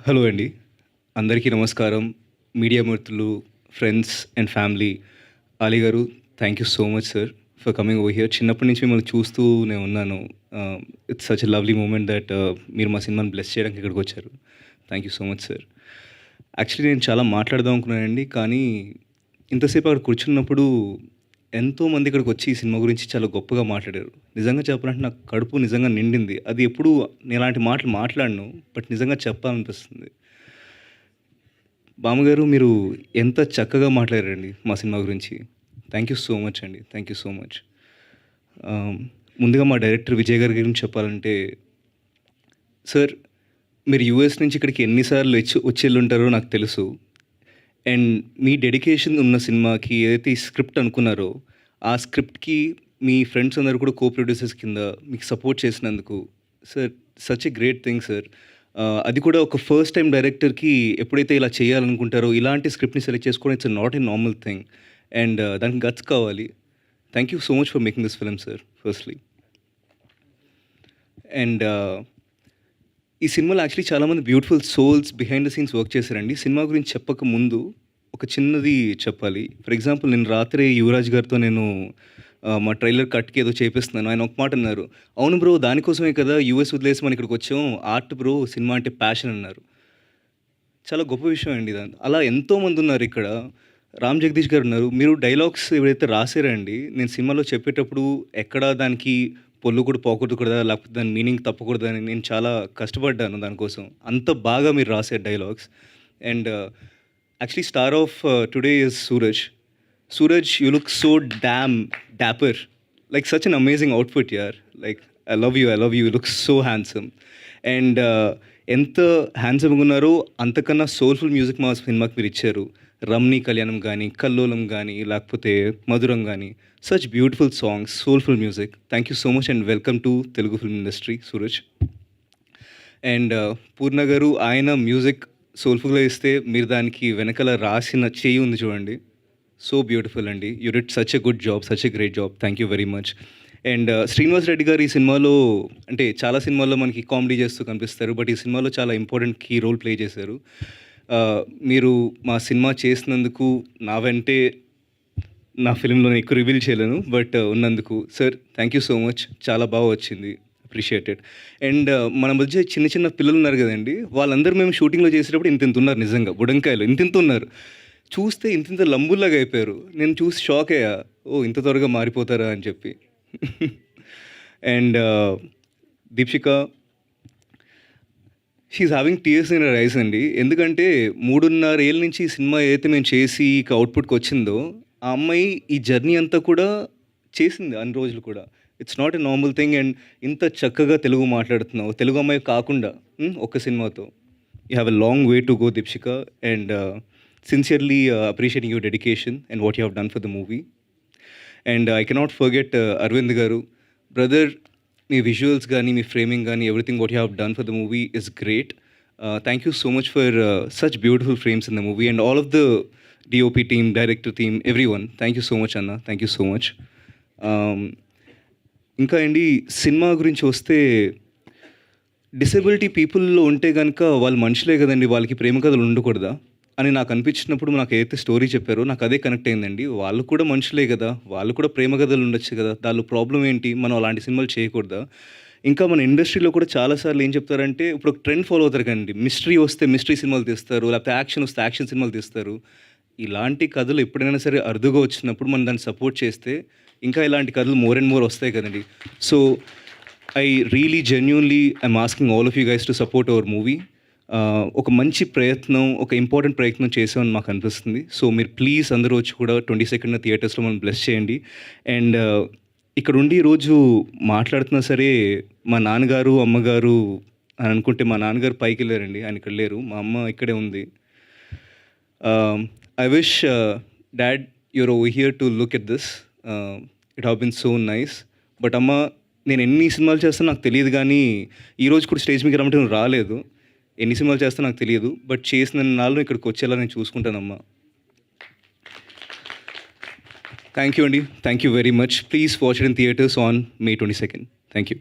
Hello అండి. అందరికీ నమస్కారం. మీడియా మిత్రులు, ఫ్రెండ్స్ అండ్ ఫ్యామిలీ. అలీ గారు, thank you so much sir for coming over here. చిన్నప్పటి నుంచి మిమ్మల్ని చూస్తూనే ఉన్నాను. It's such a lovely moment that మీరు మా సినిమాని బ్లెస్ చేయడానికి ఇక్కడికొచ్చారు. Thank you so much sir. Actually నేను చాలా మాట్లాడదాం అనుకున్నానండి. కానీ ఇంతసేపు అక్కడ కూర్చున్నప్పుడు ఎంతోమంది ఇక్కడికొచ్చి ఈ సినిమా గురించి చాలా గొప్పగా మాట్లాడారు. నిజంగా చెప్పాలంటే నాకు కడుపు నిజంగా నిండింది. అది ఎప్పుడూ నేను ఇలాంటి మాటలు మాట్లాడను. బట్ నిజంగా చెప్పాలనిపిస్తుంది. బామ్మగారు, మీరు ఎంత చక్కగా మాట్లాడారండి మా సినిమా గురించి. థ్యాంక్ యూ సో మచ్ అండి. Thank you so much. ముందుగా మా డైరెక్టర్ విజయ్ గారి గురించి చెప్పాలంటే, సార్ మీరు యూఎస్ నుంచి ఇక్కడికి ఎన్నిసార్లు వచ్చెళ్ళుంటారో నాకు తెలుసు. అండ్ మీ డెడికేషన్ ఉన్న సినిమాకి ఏదైతే ఈ స్క్రిప్ట్ అనుకున్నారో, ఆ స్క్రిప్ట్‌కి మీ ఫ్రెండ్స్ అందరూ కూడా కో ప్రొడ్యూసర్స్ కింద మీకు సపోర్ట్ చేసినందుకు sir, such a great thing sir. అది కూడా ఒక ఫస్ట్ టైమ్ డైరెక్టర్‌కి ఎప్పుడైతే ఇలా చేయాలనుకుంటారో, ఇలాంటి స్క్రిప్ట్‌ని సెలెక్ట్ చేసుకోవడం it's not a normal thing. And దానికి గట్స్ కావాలి. Thank you so much for making this film sir firstly. And ఈ సినిమాలో యాక్చువల్లీ చాలామంది beautiful souls behind the scenes work చేశారండి. సినిమా గురించి చెప్పక ముందు ఒక చిన్నది చెప్పాలి. ఫర్ ఎగ్జాంపుల్, నేను రాత్రి యువరాజ్ గారితో నేను మా ట్రైలర్ కట్‌కి ఏదో చేపిస్తున్నాను. ఆయన ఒక మాట అన్నారు, "అవును బ్రో, దానికోసమే కదా యూఎస్ వదిలేసి మనం ఇక్కడికొచ్చాం. ఆర్ట్ బ్రో, సినిమా అంటే ప్యాషన్" అన్నారు. చాలా గొప్ప విషయం అండి ఇది. అలా ఎంతోమంది ఉన్నారు ఇక్కడ. రామ్ జగదీష్ గారు ఉన్నారు. మీరు డైలాగ్స్ ఏవైతే రాసారండి, నేను సినిమాలో చెప్పేటప్పుడు ఎక్కడ దానికి పొల్లు కూడా పోకూడదా, లేకపోతే దాని మీనింగ్ తప్పకూడదని నేను చాలా కష్టపడ్డాను దానికోసం. అంత బాగా మీరు రాసారు dialogues. And actually star of today is Suraj. Suraj, you look so damn dapper. Like such an amazing outfit యార్. Like I love you, I love you. You look so handsome. And ఎంత హ్యాండ్సమ్‌గా ఉన్నారో అంతకన్నా సోల్‌ఫుల్ మ్యూజిక్ మా సినిమాకి మీరు ఇచ్చారు. 'రమ్నీ కళ్యాణం' గానీ, 'కల్లోలం' గానీ, లేకపోతే 'మధురం' గానీ, such beautiful songs, soulful music. Thank you so much and welcome to Telugu film industry Suraj. And Purna గారు, ఆయన మ్యూజిక్ సోల్‌ఫుల్‌గా ఇస్తే మీరు దానికి వెనకాల రాసిన చేయి ఉంది చూడండి, సో బ్యూటిఫుల్ అండి. You did such a good job, such a great job. Thank you very much. And Srinivas Reddy గారు ఈ సినిమాలో, అంటే చాలా సినిమాల్లో మనకి కామెడీ చేస్తూ కనిపిస్తారు, బట్ ఈ సినిమాలో చాలా ఇంపార్టెంట్ కీ రోల్ ప్లే చేశారు. మీరు మా సినిమా చేసినందుకు, నా వెంటే నా ఫిల్మ్‌లో ఎక్కువ రివీల్ చేయలేను, బట్ ఉన్నందుకు sir thank you so much. చాలా బాగా వచ్చింది. అప్రిషియేటెడ్. అండ్ మన మధ్య చిన్న చిన్న పిల్లలు ఉన్నారు కదండి, వాళ్ళందరూ మేము షూటింగ్లో చేసేటప్పుడు ఇంతింత ఉన్నారు. నిజంగా బుడంకాయలు ఇంతింత ఉన్నారు. చూస్తే ఇంతింత లంబుల్లాగా అయిపోయారు. నేను చూసి షాక్ అయ్యా, ఓ ఇంత త్వరగా మారిపోతారా అని చెప్పి. And Deekshika, she's having tears in her eyes అండి. ఎందుకంటే 3.5 ఏళ్ళ నుంచి ఈ సినిమా ఏదైతే మేము చేసి ఇక అవుట్పుట్కి వచ్చిందో, ఆ అమ్మాయి ఈ జర్నీ అంతా కూడా చేసింది అన్ని రోజులు కూడా. It's not a normal thing. And ఇంత చక్కగా తెలుగు మాట్లాడుతున్నావు, తెలుగు అమ్మాయి కాకుండా ఒక్క సినిమాతో. You have a long way to go Deekshika. And sincerely appreciating your dedication and what you have done for the movie. And I cannot forget Aravind garu. Brother, మీ visuals కానీ, మీ ఫ్రేమింగ్ కానీ, everything what you have done for the movie is great. Thank you so much for such beautiful frames in the movie and all of the DOP team, director team, everyone. Thank you so much అన్న. Thank you so much. ఇంకా అండి, cinema గురించి వస్తే, disability పీపుల్లో ఉంటే కనుక వాళ్ళు మనుషులే కదండి, వాళ్ళకి ప్రేమ కథలు ఉండకూడదా అని నాకు అనిపించినప్పుడు, నాకు ఏదైతే స్టోరీ చెప్పారో నాకు అదే కనెక్ట్ అయిందండి. వాళ్ళు కూడా మనుషులే కదా, వాళ్ళు కూడా ప్రేమ కథలు ఉండొచ్చు కదా, దానిలో ప్రాబ్లం ఏంటి, మనం అలాంటి సినిమాలు చేయకూడదా? ఇంకా మన ఇండస్ట్రీలో కూడా చాలాసార్లు ఏం చెప్తారంటే, ఇప్పుడు ఒక ట్రెండ్ ఫాలో అవుతారు కదండి, మిస్టరీ వస్తే మిస్టరీ సినిమాలు తీస్తారు, లేకపోతే యాక్షన్ వస్తే యాక్షన్ సినిమాలు తీస్తారు. ఇలాంటి కథలు ఎప్పుడైనా సరే అరుదుగా వచ్చినప్పుడు మనం దాన్ని సపోర్ట్ చేస్తే ఇంకా ఇలాంటి కథలు మోర్ అండ్ మోర్ వస్తాయి కదండి. So I really genuinely I'm asking all of you guys to support our movie. ఒక మంచి ప్రయత్నం, ఒక ఇంపార్టెంట్ ప్రయత్నం చేసామని మాకు అనిపిస్తుంది. సో మీరు ప్లీజ్ అందరూ వచ్చి కూడా 22nd థియేటర్స్లో మనం బ్లెస్ చేయండి. అండ్ ఇక్కడ ఉండి ఈరోజు మాట్లాడుతున్నా సరే, మా నాన్నగారు అమ్మగారు అని అనుకుంటే, మా నాన్నగారు పైకి వెళ్ళారండి, ఆయన ఇక్కడ లేరు, మా అమ్మ ఇక్కడే ఉంది. I wish dad you're over here to look at this. It have been so nice. But అమ్మ, నేను ఎన్ని సినిమాలు చేస్తానో నాకు తెలియదు, కానీ ఈరోజు కూడా స్టేజ్ మీకు రమ్మంటే నువ్వు రాలేదు. ఎన్ని సినిమాలు చేస్తా నాకు తెలియదు, బట్ చేసిన నాళ్ళు ఇక్కడికి వచ్చేలా నేను చూసుకుంటానమ్మా. థ్యాంక్ యూ అండి. Thank you very much. Please watch it in theatres on May 22nd. Thank you.